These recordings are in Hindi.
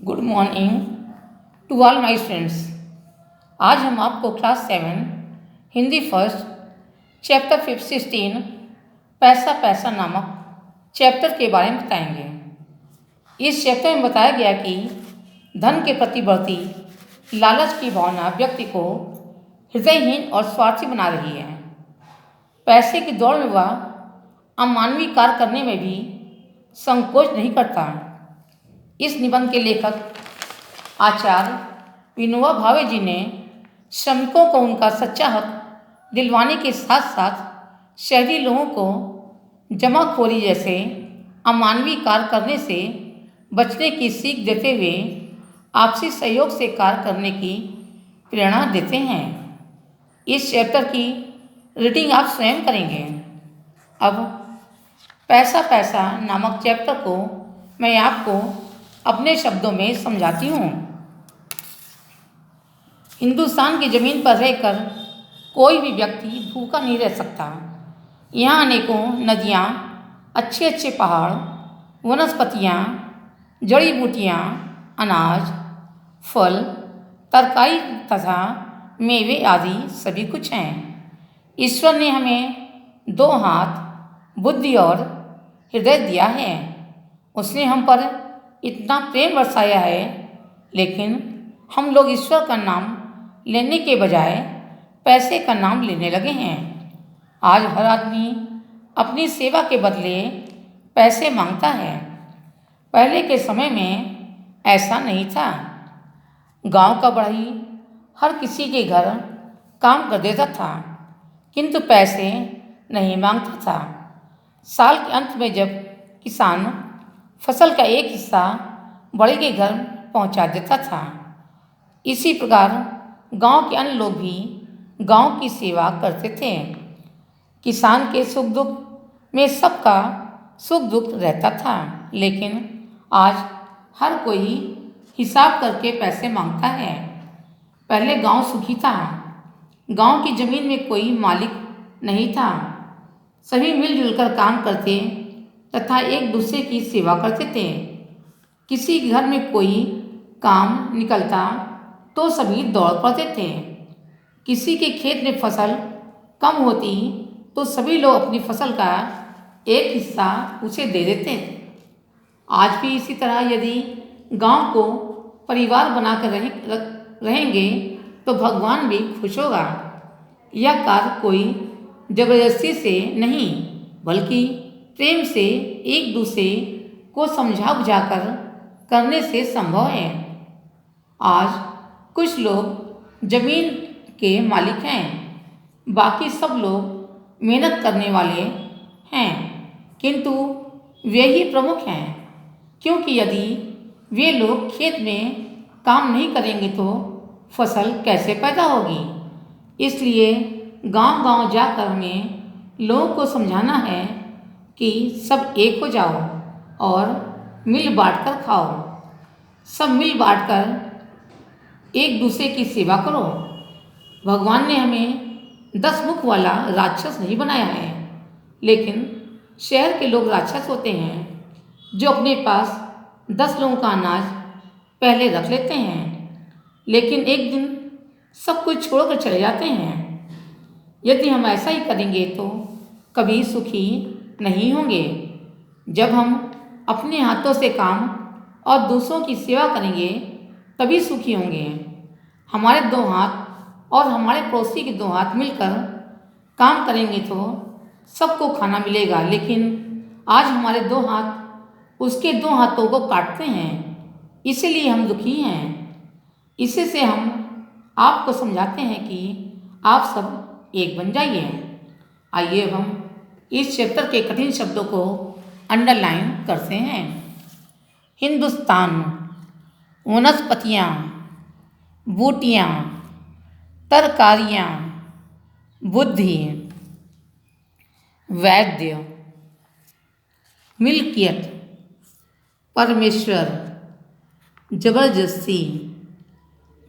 Good morning to all my students. आज हम आपको क्लास 7 हिंदी फर्स्ट चैप्टर 16 पैसा पैसा नामक चैप्टर के बारे में बताएंगे। इस चैप्टर में बताया गया कि धन के प्रति बढ़ती लालच की भावना व्यक्ति को हृदयहीन और स्वार्थी बना रही है। पैसे की दौड़ में वह अमानवीय कार्य करने में भी संकोच नहीं करता। इस निबंध के लेखक आचार्य विनोबा भावे जी ने श्रमिकों को उनका सच्चा हक दिलवाने के साथ साथ शहरी लोगों को जमाखोरी जैसे अमानवीय कार्य करने से बचने की सीख देते हुए आपसी सहयोग से कार्य करने की प्रेरणा देते हैं। इस चैप्टर की रीडिंग आप स्वयं करेंगे। अब पैसा पैसा नामक चैप्टर को मैं आपको अपने शब्दों में समझाती हूँ। हिंदुस्तान की ज़मीन पर रहकर कोई भी व्यक्ति भूखा नहीं रह सकता। यहाँ अनेकों नदियाँ, अच्छे अच्छे पहाड़, वनस्पतियाँ, जड़ी बूटियाँ, अनाज, फल, तरकारी तथा मेवे आदि सभी कुछ हैं। ईश्वर ने हमें दो हाथ, बुद्धि और हृदय दिया है। उसने हम पर इतना प्रेम बरसाया है, लेकिन हम लोग ईश्वर का नाम लेने के बजाय पैसे का नाम लेने लगे हैं। आज हर आदमी अपनी सेवा के बदले पैसे मांगता है। पहले के समय में ऐसा नहीं था। गांव का बढ़ई हर किसी के घर काम कर देता था, किंतु पैसे नहीं मांगता था। साल के अंत में जब किसान फसल का एक हिस्सा बड़े के घर पहुंचा देता था, इसी प्रकार गांव के अन्य लोग भी गांव की सेवा करते थे। किसान के सुख दुख में सबका सुख दुख रहता था, लेकिन आज हर कोई हिसाब करके पैसे मांगता है। पहले गांव सुखी था। गांव की जमीन में कोई मालिक नहीं था। सभी मिलजुल कर काम करते तथा एक दूसरे की सेवा करते थे। किसी घर में कोई काम निकलता तो सभी दौड़ पड़ते थे। किसी के खेत में फसल कम होती तो सभी लोग अपनी फसल का एक हिस्सा उसे दे देते। आज भी इसी तरह यदि गांव को परिवार बनाकर रहेंगे तो भगवान भी खुश होगा। यह कार्य कोई जबरदस्ती से नहीं, बल्कि प्रेम से एक दूसरे को समझा बुझाकर करने से संभव है। आज कुछ लोग जमीन के मालिक हैं, बाकी सब लोग मेहनत करने वाले हैं, किंतु वे ही प्रमुख हैं, क्योंकि यदि वे लोग खेत में काम नहीं करेंगे तो फसल कैसे पैदा होगी। इसलिए गांव-गांव जाकर हमें लोगों को समझाना है कि सब एक हो जाओ और मिल बांट कर खाओ। सब मिल बांट कर एक दूसरे की सेवा करो। भगवान ने हमें 10 मुख वाला राक्षस नहीं बनाया है, लेकिन शहर के लोग राक्षस होते हैं जो अपने पास 10 लोगों का अनाज पहले रख लेते हैं, लेकिन एक दिन सब कुछ छोड़कर चले जाते हैं। यदि हम ऐसा ही करेंगे तो कभी सुखी नहीं होंगे। जब हम अपने हाथों से काम और दूसरों की सेवा करेंगे तभी सुखी होंगे। हमारे 2 हाथ और हमारे पड़ोसी के 2 हाथ मिलकर काम करेंगे तो सबको खाना मिलेगा, लेकिन आज हमारे 2 हाथ उसके 2 हाथों को काटते हैं, इसीलिए हम दुखी हैं। इसी से हम आपको समझाते हैं कि आप सब एक बन जाइए। आइए अब हम इस चैप्टर के कठिन शब्दों को अंडरलाइन करते हैं। हिंदुस्तान, वनस्पतियाँ, बूटियाँ, तरकारियाँ, बुद्धि, वैद्य, मिल्कियत, परमेश्वर, जबरदस्ती,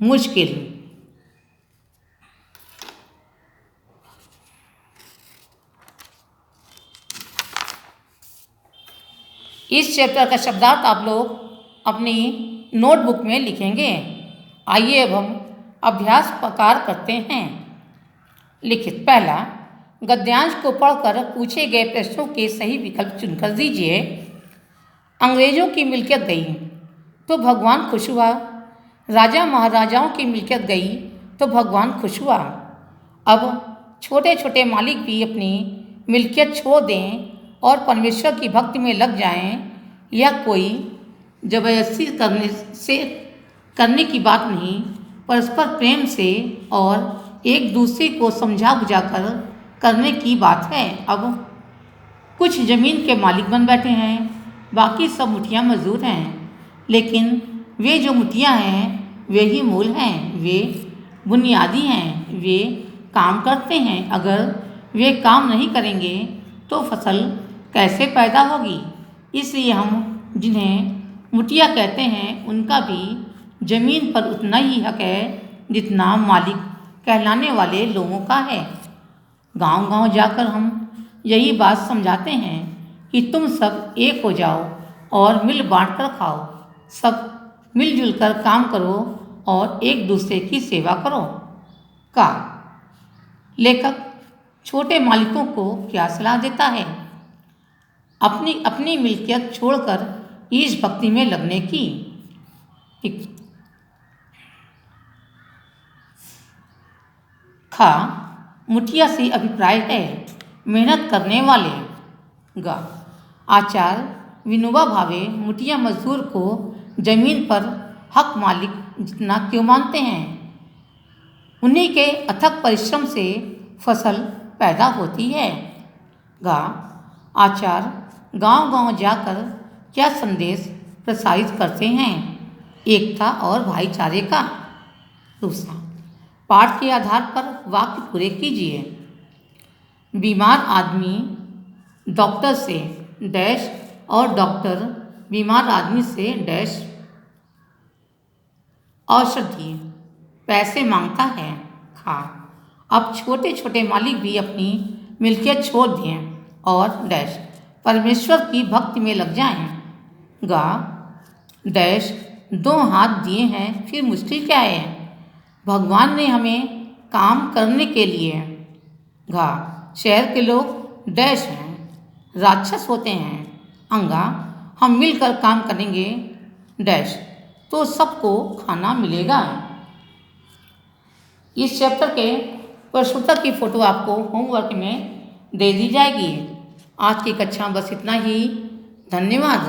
मुश्किल। इस चैप्टर का शब्दार्थ आप लोग अपनी नोटबुक में लिखेंगे। आइए अब हम अभ्यास प्रकार करते हैं। लिखित पहला, गद्यांश को पढ़कर पूछे गए प्रश्नों के सही विकल्प चुनकर दीजिए। अंग्रेजों की मिल्कियत गई तो भगवान खुश हुआ, राजा महाराजाओं की मिल्कियत गई तो भगवान खुश हुआ। अब छोटे छोटे मालिक भी अपनी मिल्कियत छोड़ दें और परमेश्वर की भक्ति में लग जाएं, यह कोई जबरदस्ती करने की बात नहीं, परस्पर प्रेम से और एक दूसरे को समझा बुझाकर करने की बात है। अब कुछ ज़मीन के मालिक बन बैठे हैं, बाकी सब मुठिया मजदूर हैं, लेकिन वे जो मुठिया हैं वे ही मूल हैं, वे बुनियादी हैं, वे काम करते हैं। अगर वे काम नहीं करेंगे तो फसल कैसे पैदा होगी? इसलिए हम जिन्हें मुठिया कहते हैं उनका भी ज़मीन पर उतना ही हक है जितना मालिक कहलाने वाले लोगों का है। गांव गांव जाकर हम यही बात समझाते हैं कि तुम सब एक हो जाओ और मिल बांट कर खाओ, सब मिलजुल कर काम करो और एक दूसरे की सेवा करो। का लेखक छोटे मालिकों को क्या सलाह देता है? अपनी अपनी मिल्कियत छोड़कर ईश भक्ति में लगने की। खा मुठिया से अभिप्राय है मेहनत करने वाले। गा आचार्य विनोबा भावे मुठिया मजदूर को जमीन पर हक मालिक जितना क्यों मानते हैं? उन्हीं के अथक परिश्रम से फसल पैदा होती है। गा आचार्य गांव गांव जाकर क्या संदेश प्रसारित करते हैं? एकता और भाईचारे का। दूसरा, पाठ के आधार पर वाक्य पूरे कीजिए। बीमार आदमी डॉक्टर से डैश और डॉक्टर बीमार आदमी से डैश औषधि पैसे मांगता है। खा अब छोटे छोटे मालिक भी अपनी मिल्कियत छोड़ दें और डैश परमेश्वर की भक्ति में लग जाएं। गा डैश दो हाथ दिए हैं फिर मुश्किल क्या है? भगवान ने हमें काम करने के लिए। घा शहर के लोग डैश हैं, राक्षस होते हैं। अंगा हम मिलकर काम करेंगे डैश तो सबको खाना मिलेगा। इस चैप्टर के प्रश्नोत्तर की फ़ोटो आपको होमवर्क में दे दी जाएगी। आज की कक्षा बस इतना ही। धन्यवाद।